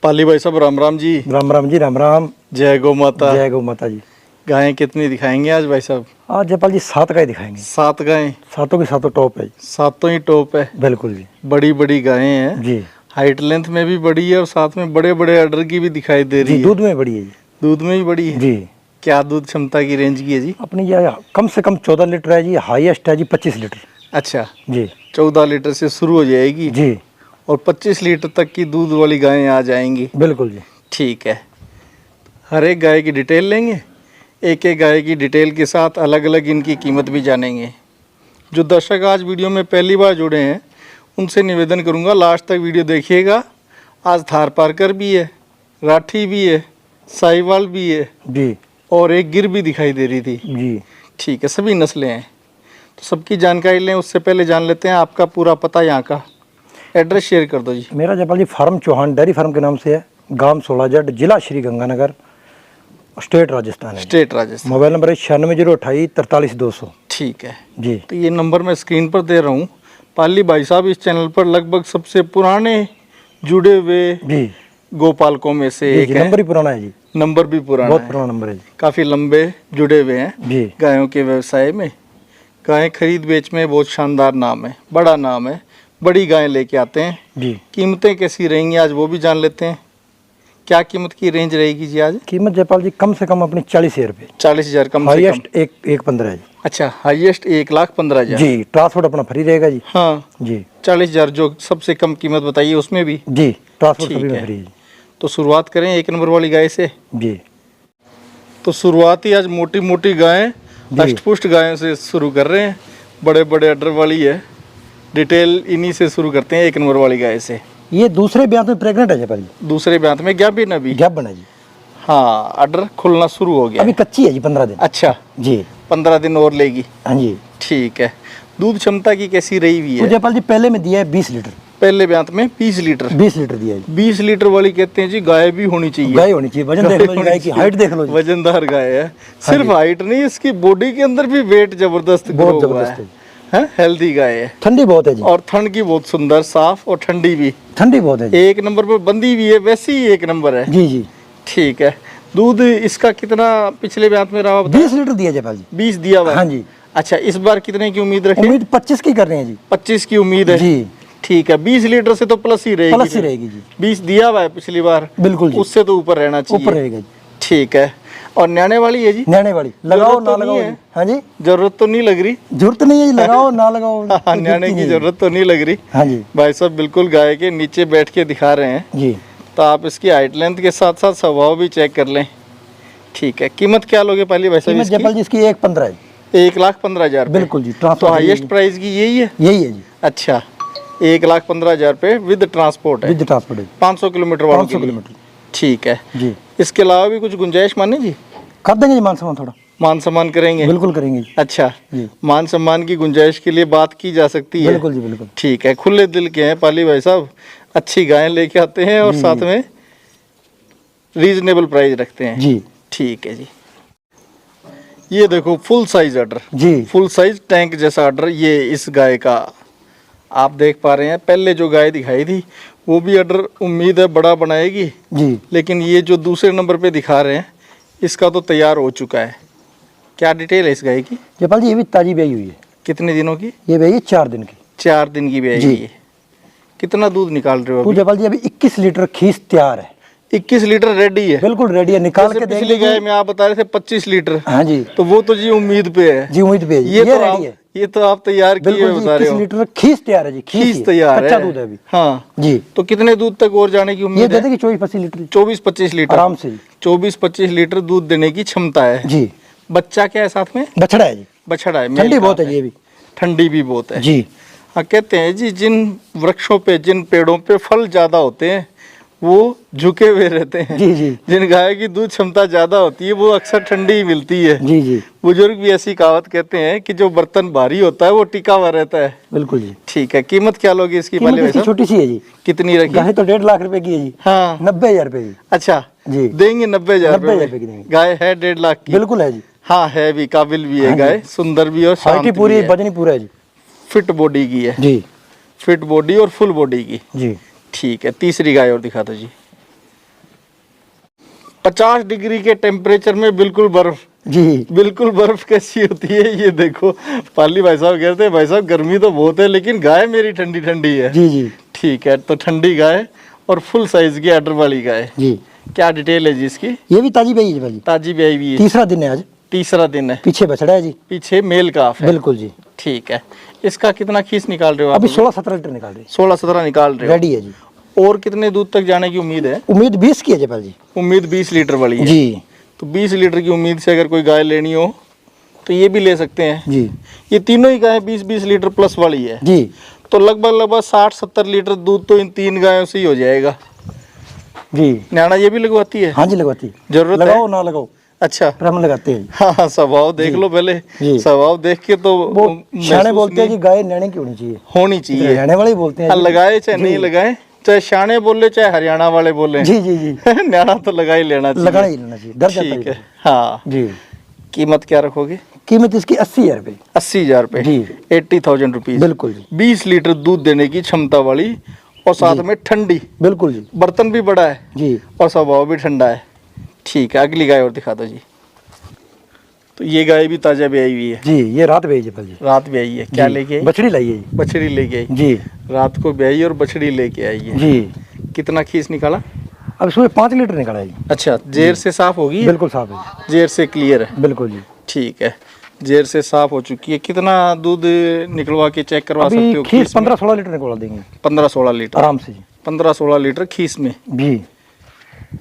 पाली भाई साहब राम राम जी। राम राम जी, राम राम। जय गौ माता। जय गौ माता जी। गायें कितनी दिखाएंगे आज भाई साहब? आज जयपाल जी 7 गाय दिखाएंगे। 7 गायें? सातों की सातों टॉप है जी। सातों ही टॉप है? बिल्कुल जी। बड़ी बड़ी गायें हैं जी। हाइट लेंथ में भी बड़ी है और साथ में बड़े बड़े अडर की भी दिखाई दे रही जी, है। दूध में बड़ी है जी। दूध में भी बड़ी है जी। क्या दूध क्षमता की रेंज की है जी? अपनी ये कम से कम 14 लीटर है जी, हाईएस्ट है जी 25 लीटर। अच्छा जी। 14 लीटर से शुरू हो जाएगी जी। और 25 लीटर तक की दूध वाली गायें आ जाएंगी। बिल्कुल जी। ठीक है, हर एक गाय की डिटेल लेंगे, एक एक गाय की डिटेल के साथ अलग अलग इनकी कीमत भी जानेंगे। जो दर्शक आज वीडियो में पहली बार जुड़े हैं उनसे निवेदन करूंगा लास्ट तक वीडियो देखिएगा। आज थार पारकर भी है, राठी भी है, साहिवाल भी है जी। और एक गिर भी दिखाई दे रही थी। जी। ठीक है, सभी नस्लें हैं तो सबकी जानकारी लें। उससे पहले जान लेते हैं आपका पूरा पता, यहाँ का एड्रेस शेयर कर दो जी। मेरा जयपाल जी फार्म चौहान डेयरी फार्म के नाम से है, गांव 16 जट, जिला श्री गंगानगर, स्टेट राजस्थान है। स्टेट राजस्थान। मोबाइल नंबर है 96 028 43 200। ठीक है जी। तो ये नंबर मैं स्क्रीन पर दे रहा हूँ। पाली भाई साहब इस चैनल पर लगभग सबसे पुराने जुड़े हुए जी। गोपालकों में से जी, एक जी, है। नंबर ही पुराना है जी। नंबर भी पुराना बहुत है, पुराना नंबर है जी। काफ़ी लंबे जुड़े हुए हैं जी। गायों के व्यवसाय में। गायें खरीद बेच में बहुत शानदार नाम है, बड़ा नाम है, बड़ी गायें लेके आते हैं। जी। कीमतें कैसी रहेंगी आज वो भी जान लेते हैं। क्या कीमत की रेंज रहेगी जी आज? कीमत जयपाल जी कम से कम अपनी 40,000 रुपये। 40,000 कम से कम। हाईएस्ट 1,15 है जी। अच्छा, हाईएस्ट 1,15,000। जी। ट्रांसपोर्ट अपना फ्री रहेगा जी। हाँ जी। 40,000 जो सबसे कम कीमत बताइए उसमें भी। जी, ट्रांसपोर्ट ठीक सभी में है। फ्री है जी। तो शुरुआत करें 1 नंबर वाली गाय से। जी। तो शुरुआत ही आज मोटी मोटी गायें, अष्टपुष्ट गायों से शुरू कर रहे हैं। बड़े बड़े अडर वाली है, डिटेल इन्हीं से शुरू करते हैं 1 नंबर वाली गाय से। ये दूसरे ब्याह में प्रेग्नेंट है जयपाल जी। दूसरे ब्यात में गैप भी न भी? गैप बना जी। हाँ, अडर खुलना शुरू हो गया अभी है। कच्ची है जी, 15 दिन। अच्छा, जी। 15 दिन और लेगी। हाँ जी। ठीक है, दूध क्षमता की कैसी रही हुई तो है? जयपाल जी पहले में दिया है 20 लीटर। पहले ब्यात में 20 लीटर। 20 लीटर दिया है जी। 20 लीटर वाली कहते हैं जी गाय भी होनी चाहिए। गाय होनी चाहिए, वजन देख लो जी, गाय की हाइट देख लो जी। वजनदार गाय है। सिर्फ हाइट नहीं, इसकी बॉडी के अंदर भी वेट जबरदस्त बहुत ग्रो हुआ जबरदस्त है। है। हेल्दी गाय है ठंडी बहुत है जी। और थन की बहुत सुंदर, साफ और ठंडी भी। ठंडी बहुत है जी। 1 नंबर पर बंदी भी है, वैसे ही 1 नंबर है। जी। जी। ठीक है, दूध इसका कितना पिछले ब्यात में रहा? 20 लीटर दिया जयपाल जी। 20 दिया हुआ है। हाँ जी। अच्छा, इस बार कितने की उम्मीद रखें? उम्मीद 25 की कर रहे हैं जी। 25 की उम्मीद है जी। ठीक है, 20 लीटर से तो प्लस ही रहेगी। प्लस ही रहेगी जी। 20 दिया हुआ है पिछली बार। बिल्कुल जी। उससे तो ऊपर रहना चाहिए। ऊपर रहेगा जी। ठीक है, और न्याणे वाली है जी? न्याणे वाली लगाओ जरूरत ना तो नहीं लगाओ है? जी। हाँ जी। जरूरत तो नहीं लग रही? जरूरत नहीं है जी, लगाओ ना लगाओ। हाँ, न्याणे की जरूरत तो नहीं लग रही। हाँ जी। भाई साहब बिल्कुल गाय के नीचे बैठ के दिखा रहे हैं जी। तो आप इसकी हाइट लेंथ के साथ साथ स्वभाव भी चेक कर लें। ठीक है, कीमत क्या लोगे पहले भाई साहब कीमत जयपाल जी इसकी 1,15 है। 1,15,000। बिल्कुल जी। तो ट्रांसपोर्ट हाईएस्ट प्राइस की यही है? यही है जी। अच्छा, 1,15,000 पे विद ट्रांसपोर्ट है। विद ट्रांसपोर्ट है। 500 किलोमीटर वालों 500 के लिए। किलोमीटर। ठीक है, जी। इसके अलावा भी कुछ गुंजाइश माने जी? कर देंगे जी मान सम्मान थोड़ा। मान सम्मान करेंगे? बिल्कुल करेंगे जी। अच्छा, जी। मान सम्मान की गुंजाइश के लिए बात की जा सकती है? बिल्कुल जी, बिल्कुल। ठीक है, खुले दिल के हैं पाली भाई साहब, अच्छी गायें लेके आते हैं और साथ में रीजनेबल प्राइस रखते हैं। जी। ठीक है जी। ये देखो फुल साइज ऑर्डर जी। फुल साइज टैंक जैसा ऑर्डर ये इस गाय का आप देख पा रहे हैं। पहले जो गाय दिखाई थी वो भी ऑर्डर उम्मीद है बड़ा बनाएगी, जी। लेकिन ये जो दूसरे नंबर पे दिखा रहे हैं इसका तो तैयार हो चुका है। क्या डिटेल है इस गाय की? जयपाल जी ये भी ताजी ब्याई हुई है। कितने दिनों की? ये ब्याई है 4 दिन की। 4 दिन की ब्याई जी। है। कितना दूध निकाल रहे हो तो अभी? जयपाल जी अभी 21 लीटर खीस तैयार है। 21 लीटर रेडी है? बिल्कुल रेडी है, निकाल जैसे के पिछली देंगे गाय जी। में आप बता रहे थे 25 लीटर। हाँ जी। तो वो तो जी उम्मीद पे है। जी उम्मीद पे है जी। ये तो रेडी है। ये तो आप तैयार किए बिल्कुल जी, बता रहे 21 हो। लीटर खीस तैयार है जी। खीस तैयार है, कच्चा दूध है अभी। हाँ जी। तो कितने दूध तक और जाने की ये उम्मीद दे है? देंगे 24-25 लीटर। 24-25 लीटर आराम से जी। 24-25 लीटर दूध देने की क्षमता है जी। बच्चा क्या है साथ में? बछड़ा है जी। बछड़ा है। ठंडी बहुत है जी ये भी। ठंडी भी बहुत है जी। हाँ, कहते हैं जी जिन वृक्षों पे जिन पेड़ों पे फल ज्यादा होते हैं वो झुके हुए रहते हैं। जी। जी। जिन गाय की दूध क्षमता ज्यादा होती है वो अक्सर ठंडी ही मिलती है। जी। जी। बुजुर्ग भी ऐसी कहावत कहते हैं कि जो बर्तन भारी होता है वो टिका हुआ रहता है। बिल्कुल जी। ठीक है, कीमत क्या लोगे इसकी कीमत पहले भाई इसकी साहब? छोटी सी है जी। कितनी रखी? गाय तो 1.5 लाख रुपए की है जी। हाँ 90,000 रुपए की। अच्छा जी। देंगे 90,000 90,000 रुपए रुपए की देंगे। गाय है 1.5 लाख की? बिल्कुल है जी। हाँ है भी, काबिल भी है हाँ गाय, सुंदर भी और हाइट शांत ही भी पूरी है। वजन ही पूरा है जी। फिट बॉडी की है। जी। फिट बॉडी और फुल बॉडी की। जी। ठीक है, तीसरी गाय और दिखा दो जी। 50 डिग्री के टेम्परेचर में बिल्कुल बर्फ, जी बिल्कुल बर्फ कैसी होती है ये देखो। पाली भाई साहब कहते हैं भाई साहब गर्मी तो बहुत है लेकिन गाय मेरी ठंडी ठंडी है। जी जी ठीक है, तो ठंडी गाय और फुल साइज की अडर वाली गाय। जी। क्या डिटेल है जी इसकी? ये भी ताजी ब्याई है भाई, ताजी ब्याई हुई है, तीसरा दिन है आज, तीसरा दिन है। पीछे बछड़ा है जी, पीछे मेल काफ है। बिल्कुल जी। ठीक है, इसका कितना खीस निकाल रहे हो आप? अभी 16-17 लीटर निकाल रही 16-17 निकाल रहे है, हो। रेडी है जी। और कितने दूध तक जाने की उम्मीद है? उम्मीद 20 की है जयपाल जी। उम्मीद 20 लीटर वाली है जी तो 20 लीटर की उम्मीद से अगर कोई गाय लेनी हो तो ये भी ले सकते हैं जी ये तीनों ही गाय 20-20 लीटर प्लस वाली है। जी तो लगभग 60-70 लीटर दूध तो इन 3 गायों से ही हो जाएगा। जी। न्याणा ये भी लगवाती है? हाँ जी लगवाती, जरूरत है? लगाओ ना लगाओ, अच्छा, पर हम लगाते हैं जी। हाँ हाँ, स्वभाव देख लो पहले। जी। स्वभाव देख के तो वो महसूस शाणे बोलते हैं नहीं कि गाय नैने की होनी चाहिए, होनी चाहिए। नैने वाले ही बोलते हैं हाँ, जी। लगाए चाहे नहीं जी। लगाए, चाहे शाणे बोले चाहे हरियाणा वाले बोले, जी जी जी, न्याणा तो लगा ही लेना चाहिए। लगाना ही लेना चाहिए, डर जाता ठीक है है। हाँ, जी। कीमत क्या रखोगे? कीमत इसकी 80,000 रुपये। 80,000 रुपये, जी। 80,000 रुपीज। बिल्कुल जी, 20 लीटर दूध देने की क्षमता वाली और साथ में ठंडी, बिल्कुल जी। बर्तन भी बड़ा है जी और स्वभाव भी ठंडा है। ठीक है, अगली गाय और दिखा दो जी। तो ये गाय भी ताजा ब्याई हुई है, जी, ये रात ब्याई जयपाल जी। रात ब्याई है। क्या जी, लेके आई? बछड़ी लाई है जी। बछड़ी लेके आई। जी रात को ब्याई और बछड़ी लेके आई है। जी। कितना खीस निकाला? अब इसमें 5 लीटर निकाला है जी। अच्छा, जेर से साफ होगी? बिल्कुल साफ है जी। जेर से क्लियर है। बिल्कुल जी। ठीक है, जेर से साफ हो चुकी है। कितना दूध निकलवा के चेक करवा सकते अभी हो? खीस 15-16 लीटर निकलवा देंगे 15-16 लीटर आराम से जी। 15-16 लीटर खीस में। जी।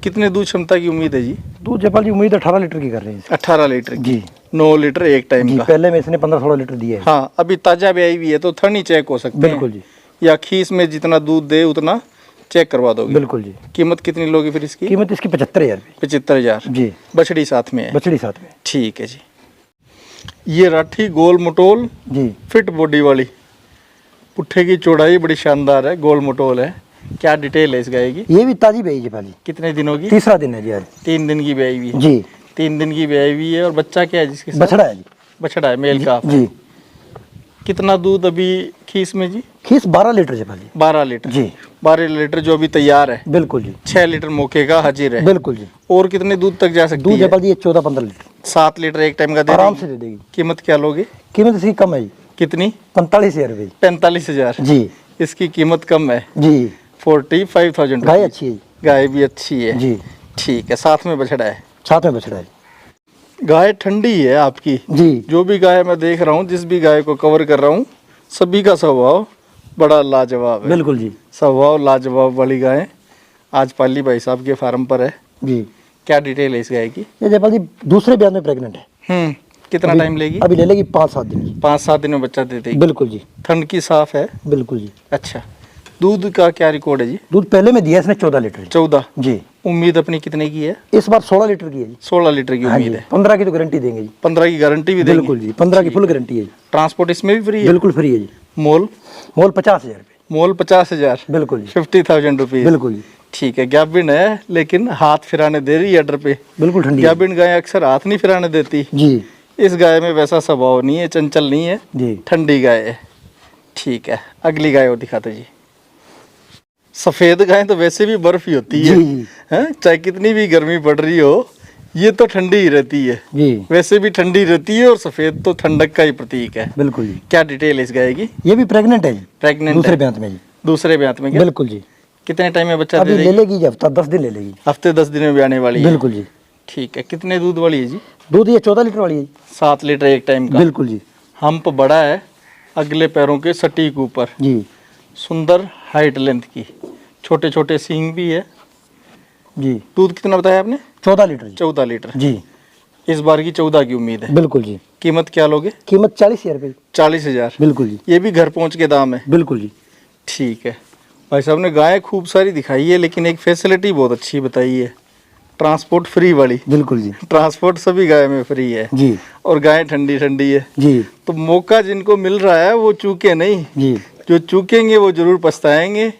कितने दूध क्षमता की उम्मीद है जी? दूध जयपाल जी उम्मीद 18 लीटर की कर रहे हैं इसकी। 18 लीटर की। जी 9 लीटर एक टाइम जी, का। पहले में इसने 15-16 लीटर दिया है। हाँ, अभी ताजा ब्याई हुई है तो थन ही चेक हो सकते हैं। बिल्कुल जी, या खीस में जितना दूध दे उतना चेक करवा दोगे? बिल्कुल जी। कीमत कितनी लोगे फिर इसकी? कीमत इसकी 75,000 रुपये। 75,000। जी, बछड़ी साथ में है? बछड़ी साथ में। ठीक है जी। ये राठी गोल मटोल जी फिट बॉडी वाली, पुट्ठे की चौड़ाई बड़ी शानदार है, गोल मटोल है। क्या डिटेल है इस गाय की? ये भी ताजी ब्याई जयपाल जी, कितने दिनों की? तीसरा दिन है जी आज। 3 दिन की ब्याई हुई है। जी, 3 दिन की ब्याई हुई है। और बच्चा क्या है जिसके साथ? बछड़ा है जी। बछड़ा है, मेल का। जी, कितना दूध अभी खीस में जी? खीस 12 लीटर जयपाल जी। 12 लीटर। जी 12 लीटर जो अभी तैयार है। बिल्कुल जी, 6 लीटर मौके का हाजिर है। बिल्कुल जी। और कितने दूध तक जा सकती दूध है? जयपाल जी ये 14-15 लीटर 7 लीटर एक टाइम का दे आराम देगी? से दे देगी। कीमत क्या लोगे? कीमत इसकी कम है जी, कितनी? 45,000 रुपये। 45,000। जी इसकी कीमत कम है, जी। 45,000। गाय अच्छी है जी। गाय भी अच्छी है। जी, ठीक है, साथ में बछड़ा है। साथ में बछड़ा है। गाय ठंडी है आपकी। जी जो भी गाय मैं देख रहा हूँ, जिस भी गाय को कवर कर रहा हूँ, सभी का स्वभाव बड़ा लाजवाब है। बिल्कुल जी। स्वभाव लाजवाब वाली गाय आज पाली भाई साहब के फार्म पर है। जी, क्या डिटेल है इस गाय की? ये जयपाल जी दूसरे ब्याह में प्रेग्नेंट है। कितना अभी- टाइम लेगी? अभी ले लेगी 5-7 दिन की। 5-7 दिन में बच्चा दे देगी। बिल्कुल जी, थन की साफ है। बिल्कुल जी। अच्छा, दूध का क्या रिकॉर्ड है जी? दूध पहले में दिया इसने 14 लीटर जी। 14। जी, उम्मीद अपनी कितने की है? इस बार 16 लीटर की है जी। 16 लीटर की हाँ जी, उम्मीद है। 15 की तो गारंटी देंगे जी। 15 की गारंटी भी देंगे? बिल्कुल जी, 15 की फुल गारंटी है जी। ट्रांसपोर्ट इसमें भी फ्री है? बिल्कुल फ्री है जी। मोल? मोल 50,000 रुपये। मोल 50,000। बिल्कुल जी, 50,000 रुपीज। बिल्कुल जी। ठीक है, गैबिन है लेकिन हाथ फिराने दे रही है अडर पे। बिल्कुल ठंडी है। गैबिन गाय अक्सर हाथ नहीं फिराने देती। जी इस गाय में वैसा स्वभाव नहीं है, चंचल नहीं है, जी ठंडी गाय है। ठीक है, अगली गाय और दिखाते जी। सफेद गाय तो वैसे भी बर्फ ही होती है, जी जी हैं? चाहे कितनी भी गर्मी पड़ रही हो, ये तो ठंडी ही रहती है। जी, वैसे भी ठंडी रहती है और सफेद तो ठंडक का ही प्रतीक है। बिल्कुल जी। क्या डिटेल है इस गाय की? ये भी प्रेग्नेंट है जी, प्रेग्नेंट दूसरे है? ब्याह में जी। दूसरे ब्याह में क्या? बिल्कुल जी। कितने टाइम में बच्चा अभी दे ले देगी? लेगी जी, हफ्ता 10 दिन ले लेगी। हफ्ते 10 दिन में भी आने वाली है। बिल्कुल जी। ठीक है, कितने दूध वाली है जी? दूध ये 14 लीटर वाली है जी। 7 लीटर एक टाइम का। बिल्कुल जी। हम्प बड़ा है, अगले पैरों के सटीक ऊपर, जी सुंदर हाइट लेंथ की, छोटे छोटे सींग भी है। जी, दूध कितना बताया आपने? 14 लीटर जी। 14 लीटर। जी, इस बार की 14 की उम्मीद है। बिल्कुल जी। कीमत क्या लोगे? कीमत 40,000 रुपये। 40,000। बिल्कुल जी, ये भी घर पहुंच के दाम है? बिल्कुल जी। ठीक है, भाई साहब ने गाय खूब सारी दिखाई है लेकिन एक फैसिलिटी बहुत अच्छी बताई है, ट्रांसपोर्ट फ्री वाली। बिल्कुल जी। ट्रांसपोर्ट सभी गाय में फ्री है जी और गाय ठंडी ठंडी है। जी तो मौका जिनको मिल रहा है वो चूके नहीं, जी, जो चूकेंगे वो जरूर पछताएंगे।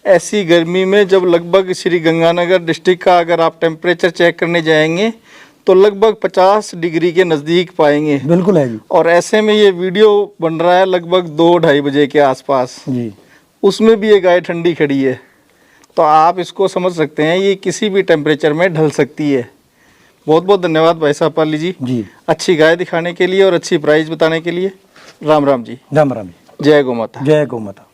ऐसी गर्मी में जब लगभग श्री गंगानगर डिस्ट्रिक्ट का अगर आप टेम्परेचर चेक करने जाएंगे तो लगभग 50 डिग्री के नज़दीक पाएंगे। बिल्कुल है जी। और ऐसे में ये वीडियो बन रहा है लगभग 2-2:30 बजे के आसपास, जी उसमें भी ये गाय ठंडी खड़ी है। तो आप इसको समझ सकते हैं ये किसी भी टेम्परेचर में ढल सकती है। बहुत बहुत धन्यवाद भाई साहब पाली जी, जी अच्छी गाय दिखाने के लिए और अच्छी प्राइस बताने के लिए। राम राम जी। राम राम जी। जय गौ माता। जय गौ माता।